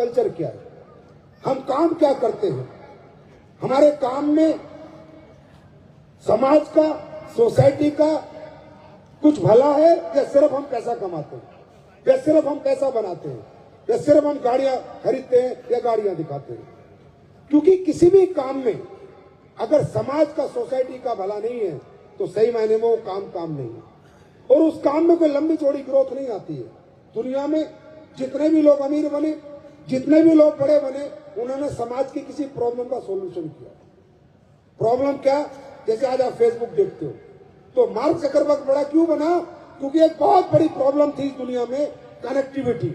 Culture क्या है, हम काम क्या करते हैं, हमारे काम में समाज का, सोसाइटी का कुछ भला है या सिर्फ हम पैसा कमाते हैं, या सिर्फ हम पैसा बनाते हैं, या सिर्फ हम गाड़ियां खरीदते हैं या गाड़ियां दिखाते हैं। क्योंकि किसी भी काम में अगर समाज का, सोसाइटी का भला नहीं है तो सही मायने में वो काम नहीं है, और उस काम में कोई लंबी चौड़ी ग्रोथ नहीं आती है। दुनिया में जितने भी लोग अमीर बने, जितने भी लोग बड़े बने, उन्होंने समाज की किसी प्रॉब्लम का सॉल्यूशन किया। प्रॉब्लम क्या? जैसे आज आप फेसबुक देखते हो तो मार्क जकरबर्ग बड़ा क्यों बना? क्योंकि एक बहुत बड़ी प्रॉब्लम थी इस दुनिया में, कनेक्टिविटी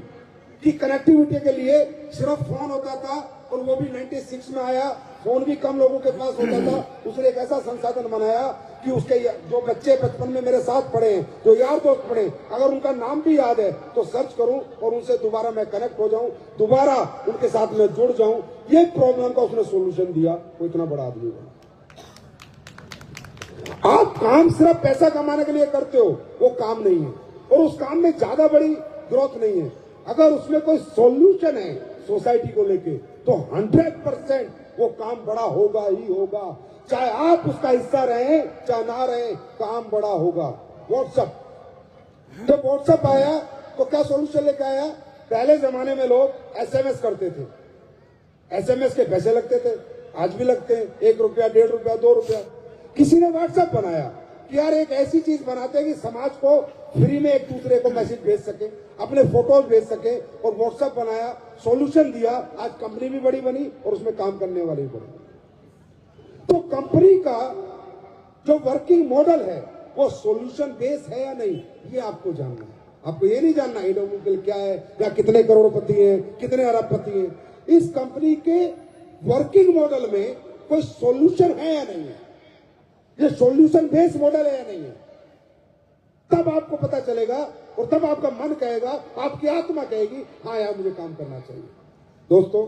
की। कनेक्टिविटी के लिए सिर्फ फोन होता था, और वो भी 96 में आया। फोन भी कम लोगों के पास होता था। उसने एक ऐसा संसाधन बनाया कि उसके जो बच्चे बचपन में मेरे साथ पढ़े हैं, जो यार दोस्त पढ़े, अगर उनका नाम भी याद है तो सर्च करूं और उनसे दोबारा मैं कनेक्ट हो जाऊं, दोबारा उनके साथ में जुड़ जाऊं। ये प्रॉब्लम का उसने सोल्यूशन दिया। वो इतना बड़ा आदमी बना। आप काम सिर्फ पैसा कमाने के लिए करते हो, वो काम नहीं है, और उस काम में ज्यादा बड़ी ग्रोथ नहीं है। अगर उसमें कोई सॉल्यूशन है सोसाइटी को लेके तो 100% वो काम बड़ा होगा ही होगा। चाहे आप उसका हिस्सा रहे चाहे ना रहे, काम बड़ा होगा। व्हाट्सएप, जब व्हाट्सएप आया तो क्या सॉल्यूशन लेके आया? पहले जमाने में लोग एसएमएस करते थे, एसएमएस के पैसे लगते थे, आज भी लगते हैं, 1 रुपया, 1.5 रुपया, 2 रुपया। किसी ने व्हाट्सएप बनाया कि यार एक ऐसी चीज बनाते हैं कि समाज को फ्री में एक दूसरे को मैसेज भेज सके, अपने फोटोज भेज सके, और व्हाट्सएप बनाया, सॉल्यूशन दिया। आज कंपनी भी बड़ी बनी और उसमें काम करने वाले भी बड़े। तो कंपनी का जो वर्किंग मॉडल है वो सॉल्यूशन बेस है या नहीं, ये आपको जानना है। आपको ये नहीं जानना इंडोमिनिकल क्या है, या कितने करोड़पति हैं, कितने अरबपति हैं। इस कंपनी के वर्किंग मॉडल में कोई सॉल्यूशन है या नहीं है, ये सॉल्यूशन बेस्ड मॉडल है या नहीं है, तब आपको पता चलेगा, और तब आपका मन कहेगा, आपकी आत्मा कहेगी हाँ यार मुझे काम करना चाहिए। दोस्तों,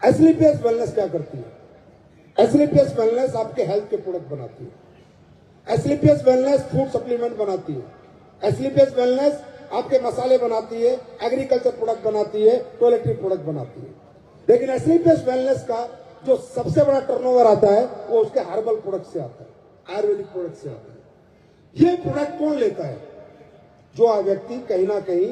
एसलीपीएस वेलनेस क्या करती है? एसलीपीएस वेलनेस आपके हेल्थ के प्रोडक्ट बनाती है। एसलीपीएस वेलनेस फूड सप्लीमेंट बनाती है। एसलीपीएस वेलनेस आपके मसाले बनाती है, एग्रीकल्चर प्रोडक्ट बनाती है, टॉयलेटरी प्रोडक्ट बनाती है। लेकिन एसलीपीएस वेलनेस का जो सबसे बड़ा टर्नओवर आता है वो उसके हर्बल प्रोडक्ट से आता है, आयुर्वेदिक प्रोडक्ट से आता है। ये प्रोडक्ट कौन लेता है? जो व्यक्ति कहीं ना कहीं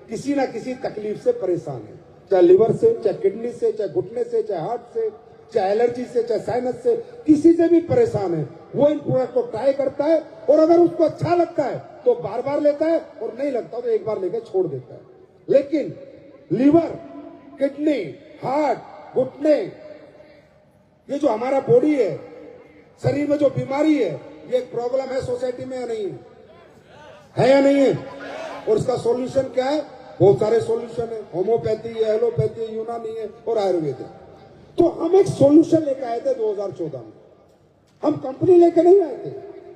किसी ना किसी तकलीफ से परेशान है, चाहे लिवर से, चाहे किडनी से, चाहे घुटने से, चाहे हार्ट से, चाहे एलर्जी से, चाहे साइनस से, किसी से भी परेशान है, वो इन प्रोडक्ट को ट्राई करता है, और अगर उसको अच्छा लगता है तो बार बार लेता है, और नहीं लगता तो एक बार लेकर छोड़ देता है। लेकिन लिवर, किडनी, हार्ट, घुटने, ये जो हमारा बॉडी है, शरीर में जो बीमारी है, ये एक प्रॉब्लम है सोसाइटी में या नहीं है या नहीं है? और इसका सॉल्यूशन क्या है? बहुत सारे सॉल्यूशन है, होम्योपैथी है, एलोपैथी है, यूनानी है और आयुर्वेद है। तो हम एक सॉल्यूशन लेकर आए थे 2014 में। हम कंपनी लेके नहीं आए थे,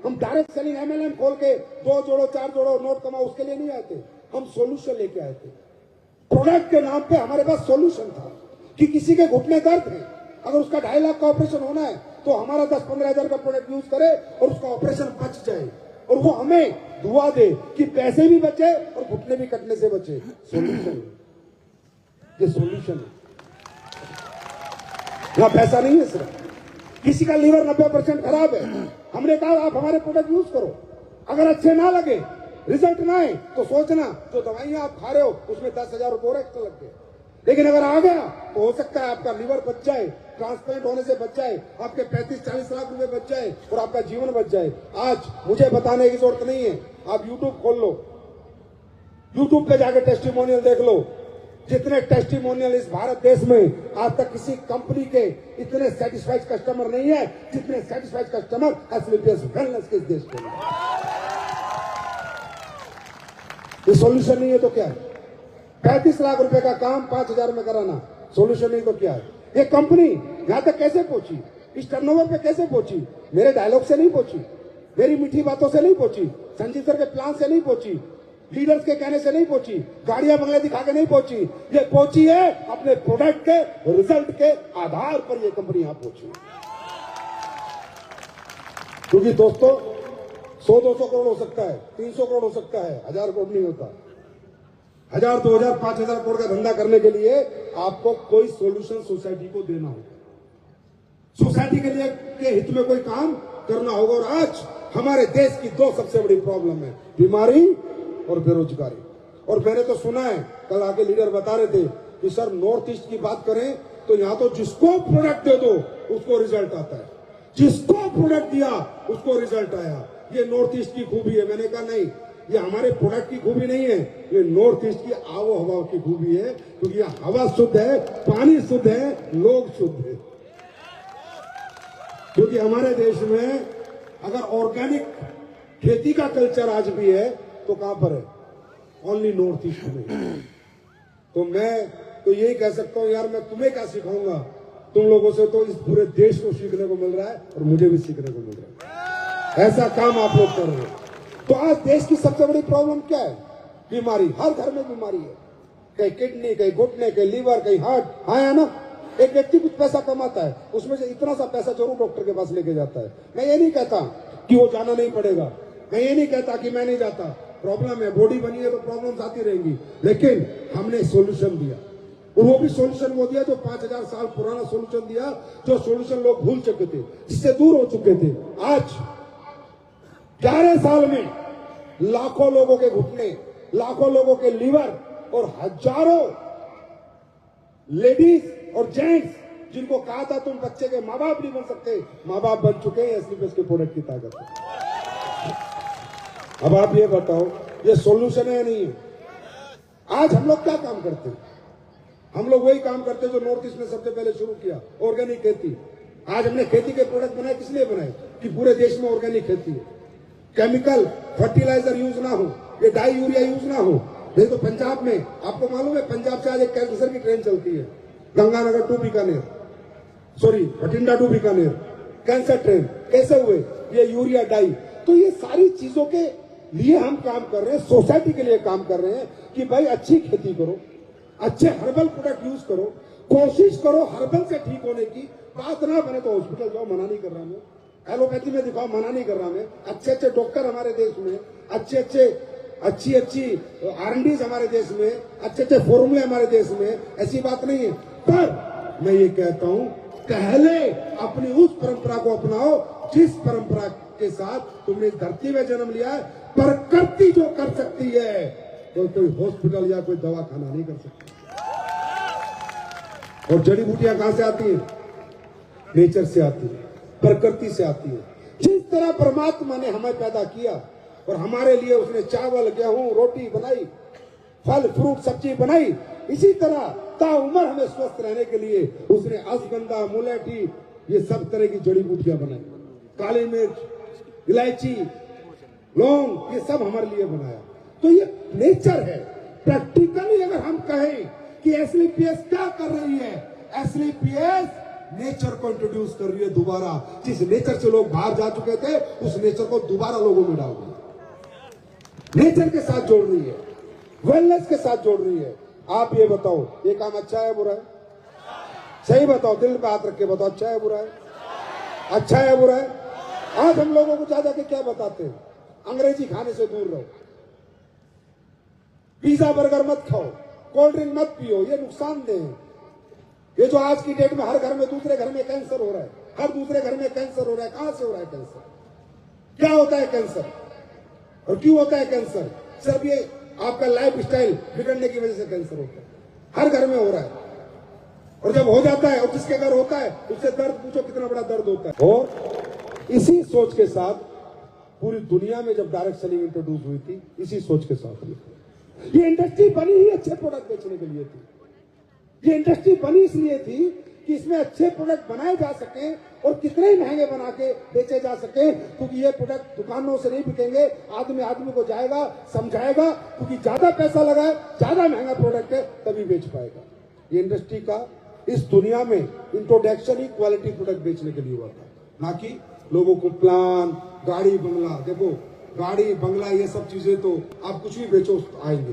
हम डायरेक्ट सेलिंग एमएलएम खोल के 2 जोड़ो 4 जोड़ो नोट कमाओ उसके लिए नहीं आए थे। हम सॉल्यूशन लेके आए थे। प्रोडक्ट के नाम पे हमारे पास सॉल्यूशन था कि किसी के घुटने दर्द है, अगर उसका 2.5 लाख का ऑपरेशन होना है तो हमारा 10-15 हजार का प्रोडक्ट यूज करे और उसका ऑपरेशन बच जाए, और वो हमें दुआ दे कि पैसे भी बचे और घुटने भी कटने से बचे। सॉल्यूशन, ये सॉल्यूशन है। यहाँ पैसा नहीं है सिर्फ। किसी का लीवर 90% खराब है, हमने कहा आप हमारे प्रोडक्ट यूज करो, अगर अच्छे ना लगे, रिजल्ट ना आए तो सोचना जो दवाइयां आप खा रहे हो उसमें 10,000 रुपये और एक्स्ट्रा लग गए। लेकिन अगर आ गया तो हो सकता है आपका लीवर बच जाए, ट्रांसप्लांट होने से बच जाए, आपके 35-40 लाख रुपए बच जाए और आपका जीवन बच जाए। आज मुझे बताने की जरूरत नहीं है, आप यूट्यूब खोल लो, यूट्यूब पे जाके टेस्टिमोनियल देख लो। जितने टेस्टिमोनियल इस भारत देश में आज तक किसी कंपनी के इतने सेटिस्फाइड कस्टमर नहीं है जितने सेटिस्फाइड कस्टमर एसलीपीएस वेलनेस के इस देश के लिए। ये सॉल्यूशन नहीं है तो क्या है? 35 लाख रुपए का काम 5,000 में कराना सॉल्यूशन नहीं तो क्या है? ये कंपनी यहां तक कैसे पहुंची, इस टर्नओवर पे कैसे पहुंची? मेरे डायलॉग से नहीं पहुंची, मेरी मीठी बातों से नहीं पहुंची, संजीव सर के प्लान से नहीं पहुंची, लीडर्स के कहने से नहीं पहुंची, गाड़ियां बंगले दिखा के नहीं पहुंची। ये पहुंची है अपने प्रोडक्ट के रिजल्ट के आधार पर ये कंपनी यहां पहुंची। क्योंकि दोस्तों 100-200 करोड़ हो सकता है, 300 करोड़ हो सकता है, 1000 करोड़ नहीं होता। 1000, 2000, 5000 करोड़ का धंधा करने के लिए आपको कोई सॉल्यूशन सोसाइटी को देना होगा, सोसाइटी के लिए के हित में कोई काम करना होगा। और आज हमारे देश की दो सबसे बड़ी प्रॉब्लम है, बीमारी और बेरोजगारी। और मैंने तो सुना है, कल आके लीडर बता रहे थे कि सर नॉर्थ ईस्ट की बात करें तो यहाँ तो जिसको प्रोडक्ट दे दो उसको रिजल्ट आता है, जिसको प्रोडक्ट दिया उसको रिजल्ट आया। ये नॉर्थ ईस्ट की खूबी है। मैंने कहा नहीं, ये हमारे प्रोडक्ट की खूबी नहीं है, ये नॉर्थ ईस्ट की आबो हवा की खूबी है, क्योंकि ये हवा शुद्ध है, पानी शुद्ध है, लोग शुद्ध है। क्योंकि हमारे देश में अगर ऑर्गेनिक खेती का कल्चर आज भी है तो कहां पर है? ओनली नॉर्थ ईस्ट में। तो मैं तो यही कह सकता हूं यार, मैं तुम्हें क्या सिखाऊंगा, तुम लोगों से तो इस पूरे देश को सीखने को मिल रहा है और मुझे भी सीखने को मिल रहा है। ऐसा काम आप लोग कर रहे हो। तो आज देश की सबसे बड़ी प्रॉब्लम क्या है? बीमारी। हर घर में बीमारी है, कहीं किडनी, कहीं घुटने, कहीं लीवर, कहीं हार्ट। हाँ है ना? एक व्यक्ति कुछ पैसा कमाता है, उसमें से इतना सा पैसा जरूर डॉक्टर के पास लेके जाता है। मैं ये नहीं कहता कि वो जाना नहीं पड़ेगा, मैं ये नहीं कहता कि मैं नहीं जाता। प्रॉब्लम है, बॉडी बनी है तो प्रॉब्लम्स आती रहेंगी, लेकिन हमने सॉल्यूशन दिया। और वो भी सॉल्यूशन वो दिया जो 5000 साल पुराना सॉल्यूशन दिया, जो सॉल्यूशन लोग भूल चुके थे, जिससे दूर हो चुके थे। आज 11 साल में लाखों लोगों के घुटने, लाखों लोगों के लीवर और हजारों लेडीज और जेंट्स जिनको कहा था तुम बच्चे के माँ बाप नहीं बन सकते, माँ बाप बन चुके हैं एसलीपीएस के प्रोडक्ट की ताकत है। अब आप ये बताओ, ये सॉल्यूशन है या नहीं है? आज हम लोग क्या काम करते हैं? हम लोग वही काम करते हैं जो नॉर्थ ईस्ट ने सबसे पहले शुरू किया, ऑर्गेनिक खेती। आज हमने खेती के प्रोडक्ट बनाए, किस लिए बनाए? कि पूरे देश में ऑर्गेनिक खेती है, केमिकल फर्टिलाइजर यूज ना हो, ये डाई यूरिया यूज ना हो। नहीं तो पंजाब में, आपको मालूम है, पंजाब से आज एक कैंसर की ट्रेन चलती है, Ganganagar to Bikaner, sorry Bathinda to Bikaner, cancer train. कैसे हुए? ये यूरिया डाई। तो ये सारी चीजों के लिए हम काम कर रहे हैं, सोसाइटी के लिए काम कर रहे हैं कि भाई अच्छी खेती करो, अच्छे हर्बल प्रोडक्ट यूज करो, कोशिश करो हर्बल से ठीक होने की। बात ना बने तो हॉस्पिटल जाओ, मना नहीं कर रहा मैं, एलोपैथी में दिखाओ, मना नहीं कर रहा मैं। अच्छे अच्छे डॉक्टर हमारे देश में, अच्छी R&Ds हमारे देश में, अच्छे अच्छे फॉर्मूले हमारे देश में, ऐसी बात नहीं है। पर मैं ये कहता हूं, पहले अपनी उस परंपरा को अपनाओ जिस परंपरा के साथ तुमने इस धरती में जन्म लिया है। प्रकृति जो कर सकती है तो कोई हॉस्पिटल या कोई दवाखाना नहीं कर सकता। और जड़ी बूटियां कहां से आती हैं? नेचर से आती है, प्रकृति से आती है। जिस तरह परमात्मा ने हमें पैदा किया और हमारे लिए उसने चावल, गेहूं, रोटी बनाई, फल फ्रूट सब्जी बनाई, इसी तरह ताउम्र हमें स्वस्थ रहने के लिए उसने अश्वगंधा, मुलेठी, ये सब तरह की जड़ी बूटियां बनाई, काली मिर्च, इलायची, लौंग, ये सब हमारे लिए बनाया। तो ये नेचर है। प्रैक्टिकली अगर हम कहें कि एसलीपीएस क्या कर रही है, एसलीपीएस नेचर को इंट्रोड्यूस कर रही है दोबारा। जिस नेचर से लोग बाहर जा चुके थे, उस नेचर को दोबारा लोगों में डाल रही है, नेचर के साथ जोड़ रही है, वेलनेस के साथ जोड़ रही है। आप ये बताओ, ये काम अच्छा है बुरा है? सही बताओ, दिल पे हाथ रख के बताओ, अच्छा है बुरा है? अच्छा है बुरा है? आज हम लोगों को ज्यादा के क्या बताते हैं? अंग्रेजी खाने से दूर रहो, पिज्जा बर्गर मत खाओ, कोल्ड ड्रिंक मत पियो, ये नुकसानदेह है। ये जो आज की डेट में हर घर में, दूसरे घर में कैंसर हो रहा है, हर दूसरे घर में कैंसर हो रहा है। कहां से हो रहा है कैंसर? क्या होता है कैंसर और क्यों होता है कैंसर? सिर्फ ये आपका लाइफ स्टाइल बिगड़ने की वजह से कैंसर होता है, हर घर में हो रहा है। और जब हो जाता है और जिसके घर होता है उससे दर्द पूछो कितना बड़ा दर्द होता है। और इसी सोच के साथ पूरी दुनिया में जब डायरेक्ट सेलिंग इंट्रोड्यूस हुई थी, इसी सोच के साथ ये इंडस्ट्री बनी ही अच्छे प्रोडक्ट बेचने के लिए थी। ये इंडस्ट्री बनी इसलिए थी कि इसमें अच्छे प्रोडक्ट बनाए जा सके और कितने ही महंगे बना के बेचे जा सके, क्योंकि ये प्रोडक्ट दुकानों से नहीं बिकेंगे, आदमी आदमी को जाएगा, समझाएगा, क्योंकि ज्यादा पैसा लगाए, ज्यादा महंगा प्रोडक्ट है तभी बेच पाएगा। ये इंडस्ट्री का इस दुनिया में इंट्रोडक्शन ही क्वालिटी प्रोडक्ट बेचने के लिए हुआ था, ना कि लोगों को प्लान, गाड़ी, बंगला। देखो गाड़ी, बंगला, ये सब चीजें तो आप कुछ भी बेचो आएंगे।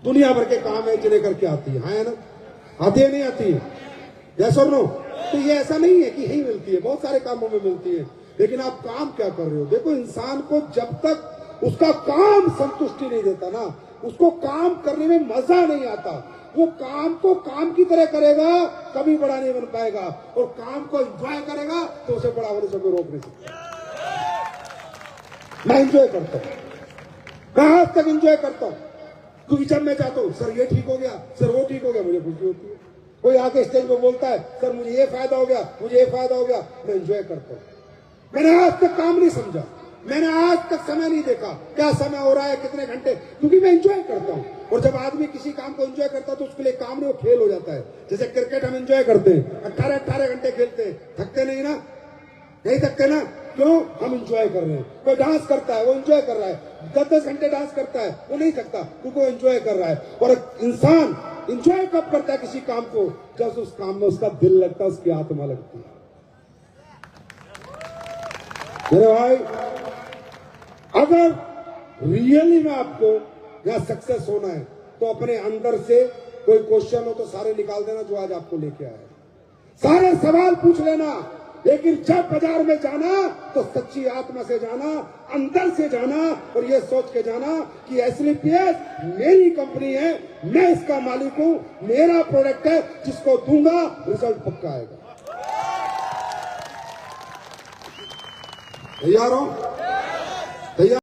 दुनिया भर के काम है जिन्हें करके आती है ना? आती है नहीं आती है? यस और नो? तो ये ऐसा नहीं है कि यही मिलती है, बहुत सारे कामों में मिलती है। लेकिन आप काम क्या कर रहे हो? देखो, इंसान को जब तक उसका काम संतुष्टि नहीं देता ना, उसको काम करने में मजा नहीं आता। वो काम को काम की तरह करेगा, कभी बड़ा नहीं बन पाएगा, और काम को एंजॉय करेगा तो उसे बड़ा होने से कोई रोक नहीं सकता। मैं एंजॉय करता हूं, मैं आज तक एंजॉय करता हूं, क्योंकि जब मैं चाहता हूं सर ये ठीक हो गया, सर वो ठीक हो गया, मुझे खुशी होती है। कोई आके स्टेज पे बोलता है सर मुझे ये फायदा हो गया, मुझे ये फायदा हो गया, मैं एंजॉय करता हूं। मैंने आज तक काम नहीं समझा, मैंने आज तक समय नहीं देखा क्या समय हो रहा है, कितने घंटे, क्योंकि मैं एंजॉय करता हूं। और जब आदमी किसी काम को एंजॉय करता है तो उसके लिए काम नहीं, वो खेल हो जाता है। जैसे क्रिकेट हम एंजॉय करते हैं, 18-18 घंटे खेलते हैं, थकते नहीं ना, नहीं थकते ना, क्यों? हम एंजॉय कर रहे हैं। कोई डांस करता है, वो एंजॉय कर रहा है, 10-10 घंटे डांस करता है, वो नहीं थकता क्योंकि वो एंजॉय कर रहा है। और इंसान एंजॉय कब करता है किसी काम को? जब उस काम में उसका दिल लगता है, उसकी आत्मा लगती है। मेरे भाई, अगर रियली में आपको यहां सक्सेस होना है तो अपने अंदर से कोई क्वेश्चन हो तो सारे निकाल देना जो आज आपको लेके आया है, सारे सवाल पूछ लेना। लेकिन जब बाजार में जाना तो सच्ची आत्मा से जाना, अंदर से जाना, और ये सोच के जाना कि एसएलपीएस मेरी कंपनी है, मैं इसका मालिक हूं, मेरा प्रोडक्ट है, जिसको दूंगा रिजल्ट पक्का आएगा। तैयार हो? तैयार।